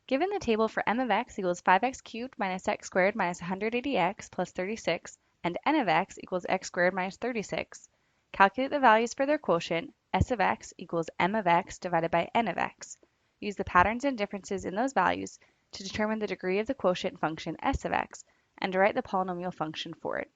Given the table for m of x equals 5x cubed minus x squared minus 180x plus 36, and n of x equals x squared minus 36, calculate the values for their quotient, s of x equals m of x divided by n of x. Use the patterns and differences in those values to determine the degree of the quotient function s of x, and to write the polynomial function for it.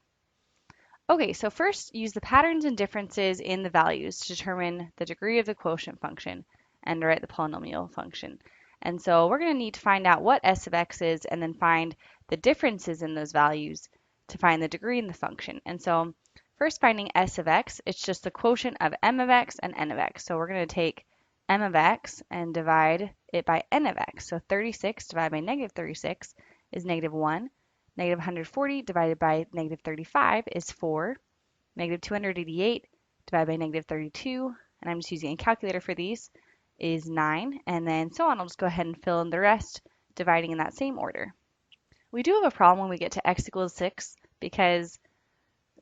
Okay, so first use the patterns and differences in the values to determine the degree of the quotient function and to write the polynomial function. And so we're going to need to find out what s of x is and then find the differences in those values to find the degree in the function. And so first finding s of x, it's just the quotient of m of x and n of x. So we're going to take m of x and divide it by n of x. So 36 divided by negative 36 is negative 1. Negative 140 divided by negative 35 is 4. Negative 288 divided by negative 32, and I'm just using a calculator for these, is 9. And then so on. I'll just go ahead and fill in the rest, dividing in that same order. We do have a problem when we get to x equals 6 because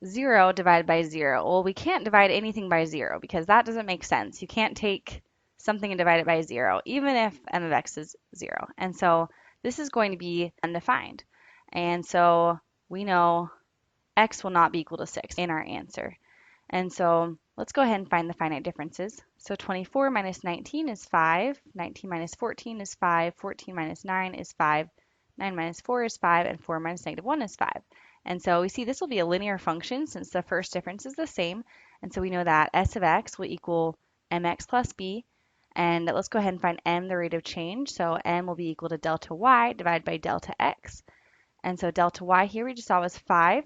0 divided by 0. Well, we can't divide anything by 0 because that doesn't make sense. You can't take something and divide it by 0, even if m of x is 0. And so this is going to be undefined. And so we know x will not be equal to 6 in our answer. And so let's go ahead and find the finite differences. So 24 minus 19 is 5, 19 minus 14 is 5, 14 minus 9 is 5, 9 minus 4 is 5, and 4 minus negative 1 is 5. And so we see this will be a linear function since the first difference is the same. And so we know that s of x will equal mx plus b. And let's go ahead and find m, the rate of change. So m will be equal to delta y divided by delta x. And so delta y here we just saw was 5.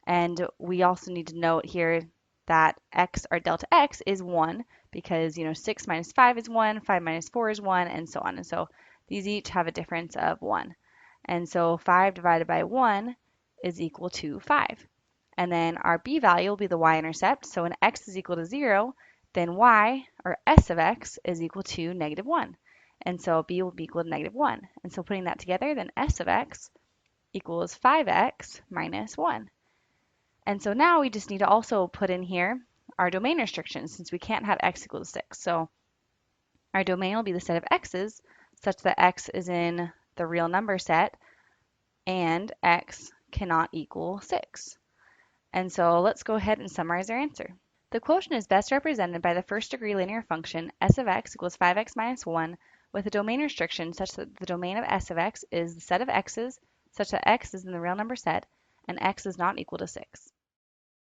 And we also need to note here that x, or delta x, is 1 because, 6 minus 5 is 1, 5 minus 4 is 1, and so on. And so these each have a difference of 1. And so 5 divided by 1 is equal to 5. And then our b value will be the y-intercept. So when x is equal to 0, then y, or s of x, is equal to negative 1. And so b will be equal to negative 1. And so putting that together, then s of x equals 5x minus 1. And so now we just need to also put in here our domain restrictions since we can't have x equal to 6. So our domain will be the set of x's such that x is in the real number set and x cannot equal 6. And so let's go ahead and summarize our answer. The quotient is best represented by the first degree linear function s of x equals 5x minus 1 with a domain restriction such that the domain of s of x is the set of x's such that x is in the real number set and x is not equal to 6.